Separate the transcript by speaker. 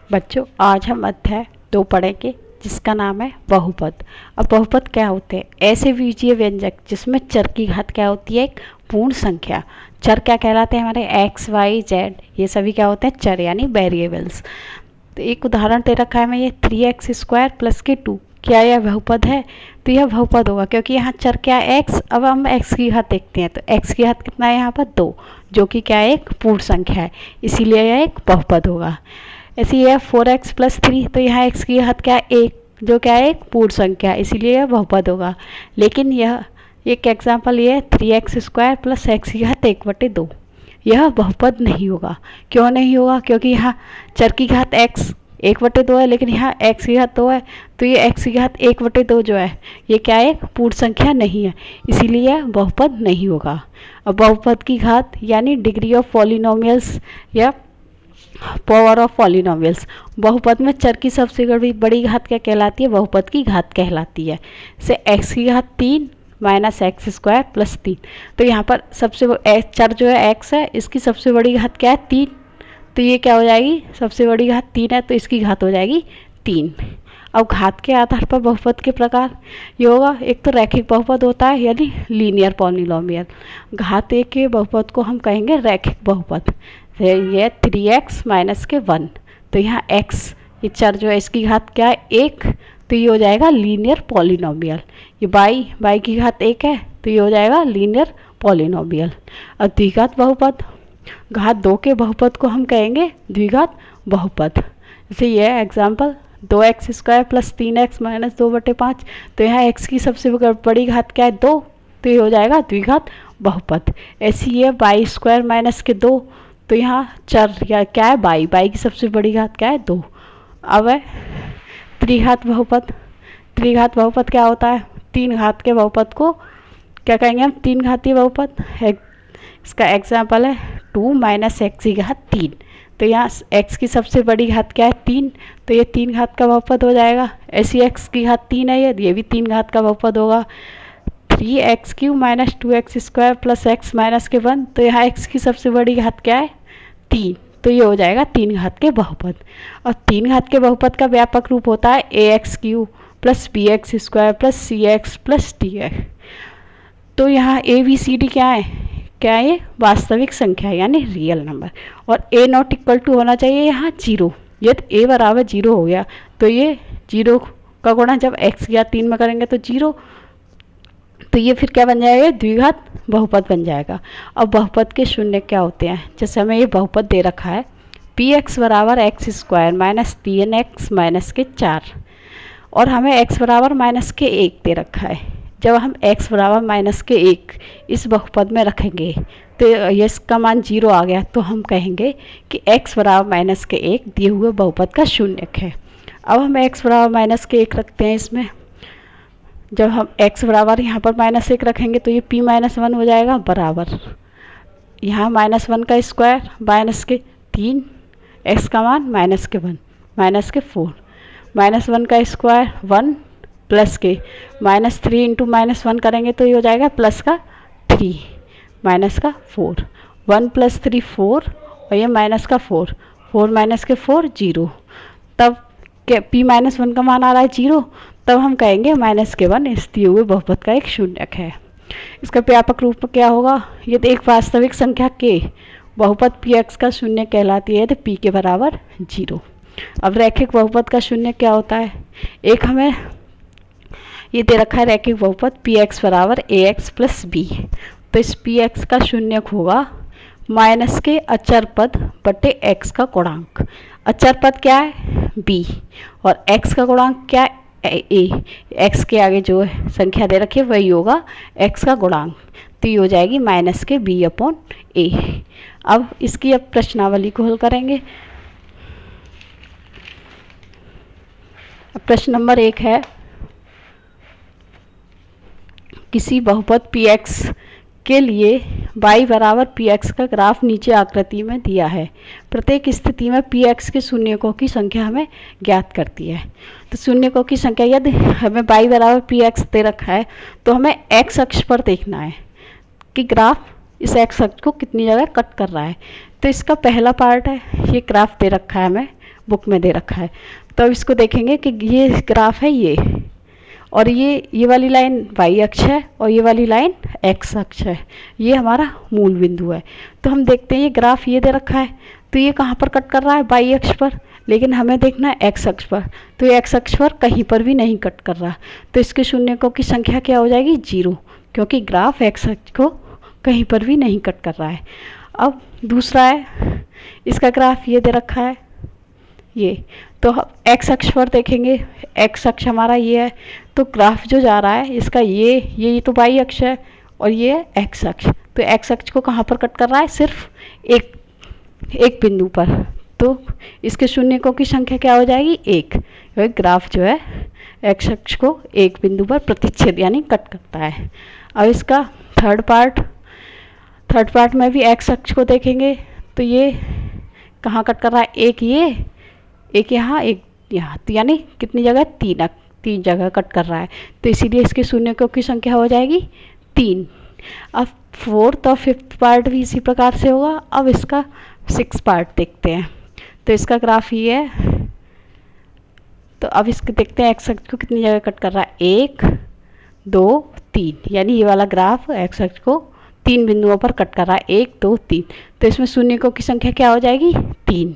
Speaker 1: बच्चों, आज हम अध्याय 2 पढ़ेंगे जिसका नाम है बहुपद। अब बहुपद क्या होते हैं? ऐसे बीजीय व्यंजक जिसमें चर की घात क्या होती है? एक पूर्ण संख्या। चर क्या कहलाते हैं? हमारे एक्स वाई जेड, ये सभी क्या होते हैं? चर यानी वेरिएबल्स। तो एक उदाहरण दे रखा है मैं, ये 3x² प्लस के 2, क्या यह बहुपद है? तो यह बहुपद होगा क्योंकि यहाँ चर क्या है? x। अब हम x की घात देखते हैं, तो x की घात कितना है यहाँ पर? 2, जो कि क्या है? एक पूर्ण संख्या है, इसीलिए यह एक बहुपद होगा। ऐसे ही है 4x प्लस 3, तो यहाँ x की घात क्या है? 1, जो क्या है? एक पूर्ण संख्या, इसीलिए यह बहुपद होगा। लेकिन यह एक एग्जाम्पल ये है 3x² प्लस x की घात 1/2, यह बहुपद नहीं होगा। क्यों नहीं होगा? क्योंकि यहाँ चर की घात x 1/2 है, लेकिन यहाँ x की घात 2 है, तो ये x की घात 1/2 जो है ये क्या है? एक पूर्ण संख्या नहीं है, इसीलिए यह बहुपद नहीं होगा। अब बहुपद की घात यानी डिग्री ऑफ पॉलिनोमियल्स या पावर ऑफ पॉलिनोमियल्स, बहुपद में चर की सबसे बड़ी घात क्या कहलाती है? बहुपद की घात कहलाती है। जैसे x की घात 3 माइनस x² प्लस 3, तो यहाँ पर सबसे चर जो है x है, इसकी सबसे बड़ी घात क्या है? 3, तो ये क्या हो जाएगी? सबसे बड़ी घात 3 है, तो इसकी घात हो जाएगी 3। अब घात के आधार पर बहुपद के प्रकार ये होगा, एक तो रैखिक बहुपद होता है यानी लीनियर पॉलिनोमियल। घात एक के बहुपद को हम कहेंगे रैखिक बहुपद। ये 3x माइनस के 1, तो यहाँ x ये चर जो है इसकी घात क्या है? 1, तो ये हो जाएगा लीनियर पॉलिनोमियल। ये y की घात 1 है, तो ये हो जाएगा लीनियर पॉलिनोमियल। और द्विघात बहुपद, घात 2 के बहुपद को हम कहेंगे द्विघात बहुपद। जैसे ये example 2x² plus 3x minus 2/5, तो यहाँ x की सबसे बड़ी घात क्या है? 2, तो ये हो जाएगा द्विघात बहुपद। ऐसी ये y² माइनस के 2, तो यहाँ चर या क्या है? y की सबसे बड़ी घात क्या है? 2। अब है त्रिघात बहुपद। त्रिघात बहुपद क्या होता है? 3 घात के बहुपद को क्या कहेंगे हम? 3 घातीय बहुपद। इसका एग्जाम्पल है 2 माइनस x की घात 3, तो यहाँ x की सबसे बड़ी घात क्या है? 3, तो ये 3 घात का बहुपद हो जाएगा। ऐसी x की घात 3 है, ये भी 3 घात का बहुपद होगा। 3x³ minus 2x² plus x minus के 1, तो यहाँ x की सबसे बड़ी घात क्या है? 3, तो ये हो जाएगा 3 घात के बहुपद। और 3 घात के बहुपद का व्यापक रूप होता है ax³ plus bx² plus cx plus dx। तो यहाँ ABCD क्या है? क्या है? ये वास्तविक संख्या यानी रियल नंबर। और a नॉट इक्वल टू होना चाहिए यहाँ 0। यदि a बराबर 0 हो गया तो ये 0 का गुणा जब x या 3 में करेंगे तो 0, तो ये फिर क्या बन जाएगा? द्विघात बहुपद बन जाएगा। अब बहुपद के शून्य क्या होते हैं? जैसे हमें ये बहुपद दे रखा है px बराबर x² माइनस 3x माइनस के 4, और हमें x बराबर माइनस के 1 दे रखा है। जब हम x बराबर माइनस के 1 इस बहुपद में रखेंगे तो ये इसका मान 0 आ गया, तो हम कहेंगे कि x बराबर माइनस के 1 दिए हुए बहुपद का शून्यक है। अब हम x बराबर माइनस के 1 रखते हैं इसमें। जब हम x बराबर यहाँ पर -1 रखेंगे तो ये p-1 हो जाएगा बराबर, यहाँ -1 का स्क्वायर माइनस के 3, x का मान -1 माइनस के 4, -1 का स्क्वायर 1 प्लस के -3 इंटू -1 करेंगे तो ये हो जाएगा प्लस का 3 माइनस का 4, 1 प्लस 3 4, और ये माइनस का 4, 4 माइनस के 4 0। तब p-1 का मान आ रहा है 0, तब हम कहेंगे -1 इस दिए हुए बहुपद का एक शून्यक है। इसका व्यापक रूप क्या होगा? यदि एक वास्तविक संख्या के बहुपद px का शून्य कहलाती है तो p के बराबर 0। अब रैखिक बहुपद का शून्य क्या होता है? एक हमें ये दे रखा है रैखिक बहुपद px बराबर ax प्लस b, तो इस px का शून्यक होगा माइनस के अचर पद बटे x का गुणांक। अचर पद क्या है? b, और x का गुणांक क्या है? a। x के आगे जो संख्या दे रखी है वही होगा x का गुणांक, तो ये हो जाएगी माइनस के b/a। अब इसकी अब प्रश्नावली को हल करेंगे। अब प्रश्न नंबर 1 है, किसी बहुपद px के लिए y बराबर px का ग्राफ नीचे आकृति में दिया है। प्रत्येक स्थिति में px के शून्यकों की संख्या हमें ज्ञात करती है। तो शून्यकों की संख्या, यदि हमें y बराबर px दे रखा है तो हमें x अक्ष पर देखना है कि ग्राफ इस x अक्ष को कितनी जगह कट कर रहा है। तो इसका पहला पार्ट है, ये ग्राफ दे रखा है हमें बुक में दे रखा है। तो अब इसको देखेंगे कि ये ग्राफ है ये, और ये वाली लाइन वाई अक्ष है और ये वाली लाइन एक्स अक्ष है, ये हमारा मूल बिंदु है। तो हम देखते हैं ये ग्राफ ये दे रखा है, तो ये कहाँ पर कट कर रहा है, वाई अक्ष पर, लेकिन हमें देखना है एक्स अक्ष पर, तो ये एक्स अक्ष पर कहीं पर भी नहीं कट कर रहा। तो इसके शून्यकों की संख्या क्या हो जाएगी, 0, क्योंकि ग्राफ एक्स अक्ष को कहीं पर भी नहीं कट कर रहा है। अब दूसरा है, इसका ग्राफ ये दे रखा है ये, तो एक्स अक्ष पर देखेंगे, एक्स अक्ष हमारा ये है, तो ग्राफ जो जा रहा है इसका ये तो वाई अक्ष है और ये है एक्स अक्ष। तो एक्स अक्ष को कहाँ पर कट कर रहा है, सिर्फ एक बिंदु पर, तो इसके शून्यकों की संख्या क्या हो जाएगी, 1। ग्राफ जो है एक्स अक्ष को एक बिंदु पर प्रतिच्छेद यानी कट करता है। अब इसका थर्ड पार्ट में भी एक्स अक्ष को देखेंगे, तो ये कहाँ कट कर रहा है, एक यहाँ एक यहाँ, तो यानी कितनी जगह, 3 जगह कट कर रहा है, तो इसीलिए इसके शून्यकों की संख्या हो जाएगी 3। अब फोर्थ और फिफ्थ पार्ट भी इसी प्रकार से होगा। अब इसका 6 पार्ट देखते हैं, तो इसका ग्राफ ये है। तो अब इसके देखते हैं एक्स अक्ष को कितनी जगह कट कर रहा है, 1 2 3, यानी ये वाला ग्राफ एक्स अक्ष को 3 बिंदुओं पर कट कर रहा है, 1 2 3। तो इसमें शून्यकों की संख्या क्या हो जाएगी, 3।